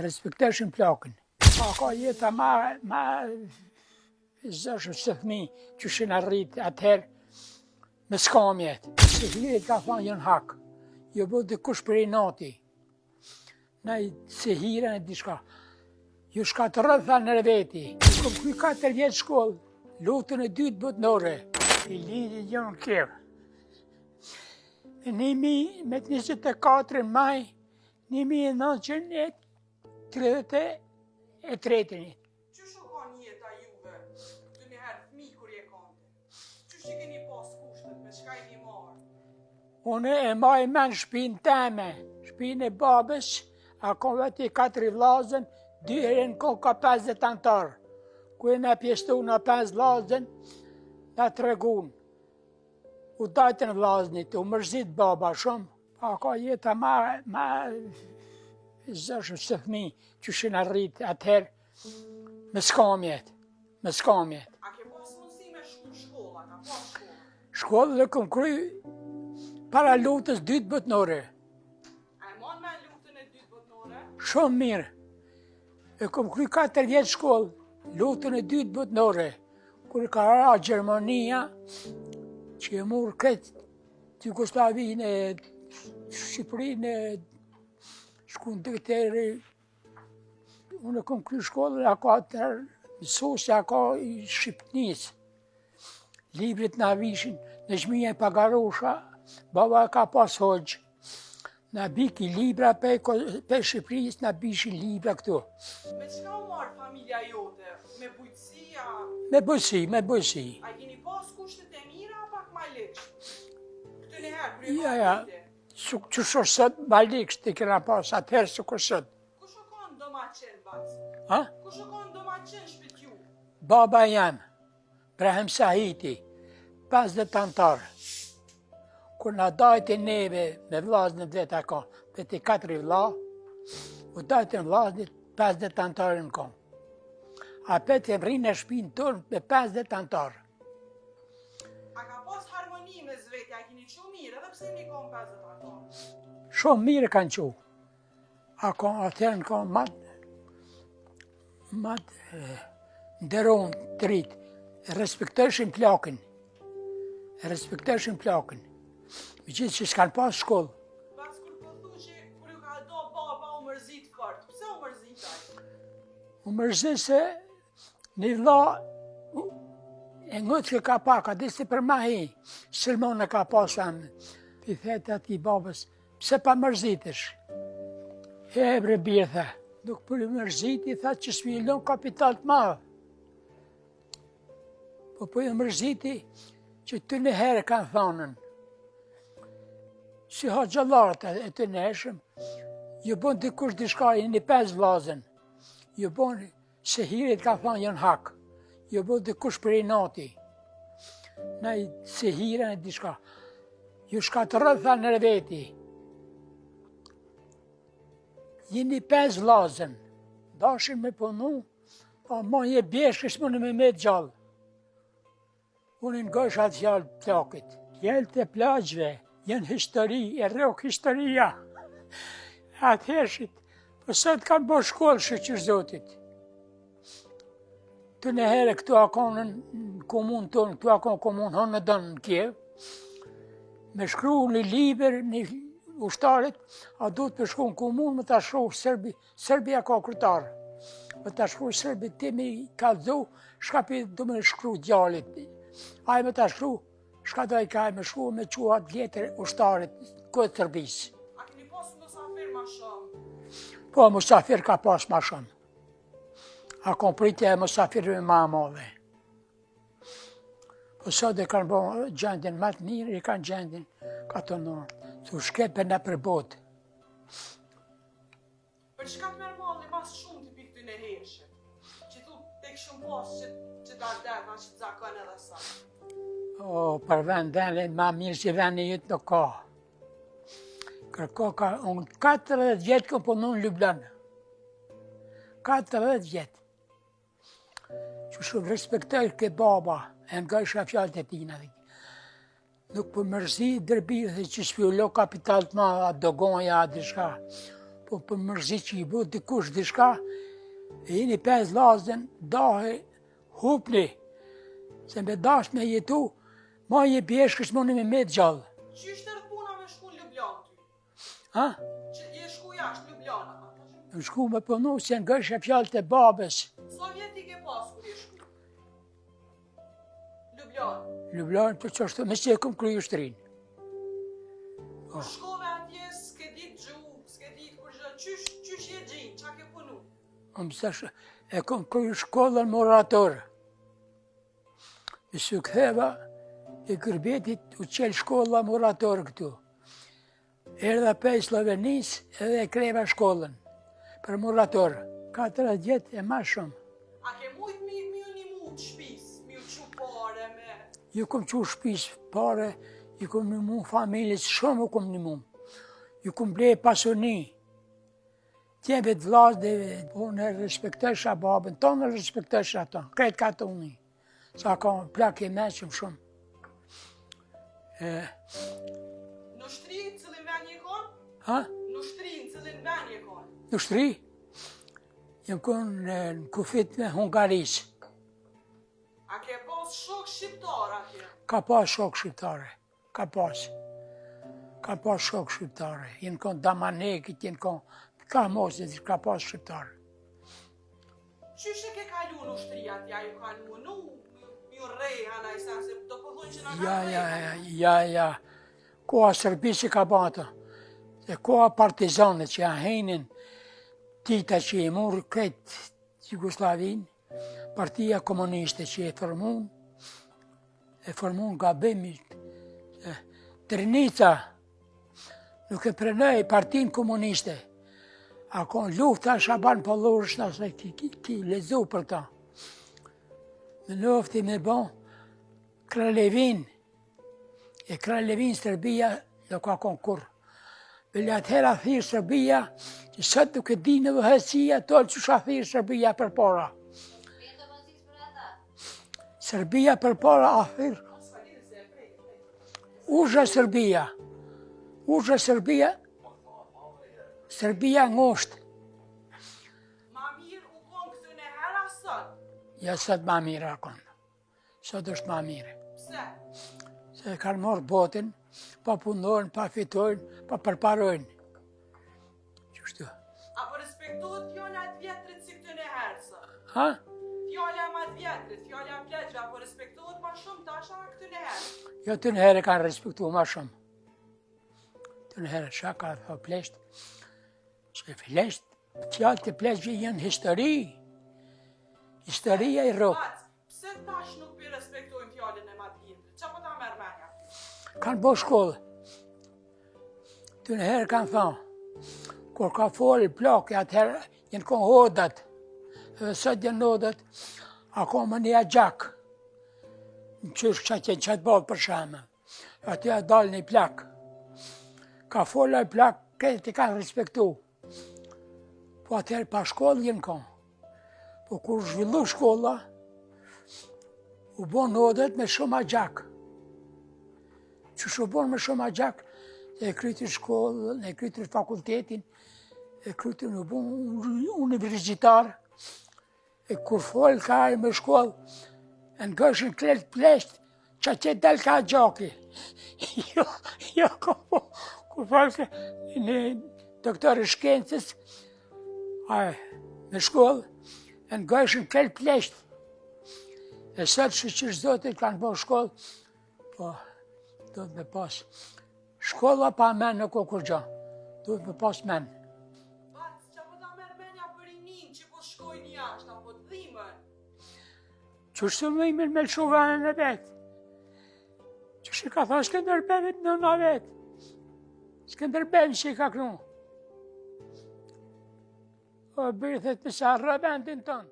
respekteshin plakën. Ka jeta ma zëshëm së fëmi që shenë arrit atëherë me skamjet. Se hirit ka thonë jënë hak, jo bo dhe kush për e nati. Na i se hira e dishka. Jo shka të rëtha në veti. Kom kuj 4 vjetë shkollë, lutën e 2 botnore. I lidi gjënë kjevë. Me 24 maj 1933. Qysh u ka njeta juve, të njëherë fmi kur je kante? Qysh i keni pas kushtet, me shka i një marë? Unë e maj men shpinë teme, shpinë e babës, a kon veti 4 vlazën, 2 herën kon ka 50 antarë. Ku e me pjestu në 5 vlazën, në tregun. U dajtën vlaznit, u mërzit baba shumë. Pa ka jeta ma zëshëm së fëmi që shenë arrit atëherë me skamjet. A ke pas mundësi me shku shkolla, ka pas shkolla? Shkollë dhe këm kry para lutës 2 botnore. A e mon me lutën e 2 botnore? Shumë mirë. E këm kry 4 vjetë shkollë, lutën e 2 botnore. Kër ka ra Gjermania, që e murë këtë Jugoslavinë e Shqipërinë e shkun të këtëri. Unë e kom kry shkollë, ka të mësosja ka i Shqipënisë. Librit na vishin, në Xhmija e Pagarosha, baba ka pas hoxhë. Na biki libra pe Shqipërisë, na bishin libra këtu. Me qka u marë familja jote? Me bujtësia? Me bujtësi. A keni pas kushtet e mira, pak ma leksh? Këtë njëherë, kërë Ja, që sot ma leksh të kena pas, atëherë së kësot. Kush u kanë do ma qenë, bacë? Ha? Kush u kanë do ma qenë shpit ju? Baba jam, Brahim Sahiti, 50 antarë. Kur na dajti neve me vlaznit dhe ta ka, veti 4 vlla, u dajti vlaznit 50 antarë në kom. A peti rrinë e shpinë tonë me 50 antarë. A ka pas harmoni me zveti, a keni që mirë, edhe pse një kom 50 antarë? Shumë mirë kanë qu. A ka atëherë në kom nderon të rritë. Respekteshin plakën. Me gjithë që s'kanë pas shkollë. Bas kur po thu që kur ju ka do baba u mërzit fort, pse u mërzitaj? U mërzit se një vlla e ngëtë që ka pa, ka disi për ma hi, Silmon e ka pasën, pi thetë ati babës, pse pa mërzitesh? E bre bje, tha, nuk për mërziti, tha që s'villon kapital të madhë. Po për mërziti që të në herë kanë thonën, si ha gjallarët e të neshëm, ju bon dikush dishka i një 5 vlazën, ju bon se hirit ka thonë jënë hak, ju bon dikush për i nati, na i se hirën e dishka, ju shka të rëtha në veti, jeni 5 vlazën, dashin me punu, pa ma je bjeshkës më në me gjallë. Unë në gësh atë fjallë plakit. Fjallët e plaqve, jenë histori, e rrok historia. Atëhershit, për sot kanë bo shkollë shëqër zotit. Të në herë këtu akonë në komunë tonë, këtu akonë komunë honë në dënë në Kiev, me shkru një liber, një ushtarit, a du të shku në komunë, me të shku Serbia ka krytarë. Me të shku Serbia, ti me ka dhu, shka për du me shkru djallit. Ajë me të shkru, shka do i ka me shku me qua letër ushtarit, këtë Serbisë. A keni pas musafir ma shumë? Po, musafir ka pas ma shumë. A kom pritje e musafirve ma madhe. Po sot e kanë bo gjendin ma të mirë, i kanë gjendin, ka të nërë, të shkepe në për botë. Për çka të merë malli mas shumë të pikë të në heshe? Që tu tek shumë pas që ta deta, që të zakon edhe sa? O, për vendene, ma mirë që vende jëtë nuk ka. Kërko ka, unë 40 vjetë këmë punu në Ljubljanë. 40 vjetë. Që shumë respektoj ke baba, e nga isha fjallët e tina. Nuk për mërzi dërbirë dhe që s'pjullo kapital të ma, a dogonja, a dishka. po për mërzi që i bëtë dikush dishka, e jeni 5 lazën, dahe, hupni, se me dash me jetu, ma je pjesh kështë mëni me met gjallë. Qysh të rëpuna me shku në Ljubljan ty? Ha? Që je shku jashtë Ljubljana? Më shku me pënu se në gëshë e fjallë të babës. Sa vjeti ke pas kur je shku? Ljubljan. Ljubljan për që është, me që e këm kry ushtrinë. Kur shkove atje, s'ke dit gjuhë, s'ke dit kur gjë, qysh je gjinë, qa ke punu? E këm kry shkollën moratorë. E së këtheva, e Gërbetit u qelë shkolla moratorë këtu. Erdha pej Slovenis edhe e kreva shkollën për moratorë. 4 vjet e ma shumë. A ke mujt mi u të shpis, mi u qu pare me... Ju kom qu shpis pare, ju kom një mu familjes, shumë u kom një mu. Ju kom ble pasoni. Tjeve të vlasë dhe unë respektesha babën, tonë respektesha tonë, kretë ka të unë. Sa ka plak e meqëm shumë. Në shtri, cilin ven je kon? Ha? Në shtri, në cilin ven je kon? Në shtri? Jem konë në kufit me Hungarisë. A ke pas shok shqiptar atje? Ka pas shok shqiptare, ka pas. Ka pas shok shqiptare. Jenë konë Damanekit, jenë konë, ka mos e ka pas shqiptare. Qysh e ke kalu në shtri atje? Ju kanë munu? Ju reja në i sense, do përthojnë që në kanë reja? Ja. Koha Serbisi ka bata. Se koha partizane që ahenin tita që e murë këtë Jugoslavin, partia komuniste që e formun nga bëmit. Drenica nuk e prenoj partin komuniste. A kon lufta Shaban Pollorësh nëse ki lezu për ta. Në lufti me bon Kralevin, e Kralevin Serbia nuk ka kon kur. Vëllë atëhera thirë Serbia, që sëtë nuk e di në vëhësia, tollë që shë thirë Serbia për para. Serbia për para a thirë. Usha Serbia. Serbia ngosht. Ma mirë u kon këtë në hera sot? Ja sot ma mirë akon. Sot është ma mirë. Pse? Se kanë morë botin, pa punojnë, pa fitojnë, pa përparojnë. Qështu? A po respektohet fjalla të vjetrit si këtë në herë sot? Ha? Fjalla ma të vjetrit, fjalla pleqve, a po respektohet ma shumë tasha këtë në herë? Jo të në herë kanë respektu ma shumë. Të në herë qa ka thë plesht. Se flesht, fjallë të pleqve jenë histori. Historia i rokë. Pse tash nuk pi respektojnë fjallën e ma të vjetrit? Qa po ta merë menja? Kanë bo shkollë. Të në herë kanë thonë, kur ka folë plakë, atëherë jenë konë hodat, edhe sot jenë hodat, ako më një gjak, në qysh që qenë qatë bavë për shame, aty a dalë një plakë. Ka folë e plakë, këtë i kanë respektu. Po atëherë pa shkollë jenë konë. Po kur zhvillu shkolla, u bon hodat me shumë a gjak. Që shu bon me shumë a gjak, e kryti shkollën, e kryti fakultetin, e kryti në bon universitar, e kur folë ka e me shkollë, e në gëshën kletë plesht, që që del ka gjaki. Jo, kur folë ka në doktor i shkencës, me shkollë, e në gëshën kletë plesht. E sëtë që zotit kanë bo shkollë, po, do të me pas. Shkolla pa men nuk o kur gjo. Do të me pas men. Bac, që po ta merë menja për rinin që po shkojnë jashtë, apo të dhimën? Qështë më imin me lëshu venën e vetë? Qështë ka thonë Skënderbevit në në vetë? Skënderbevit që i ka knu. O bërthet pësa rë vendin tonë.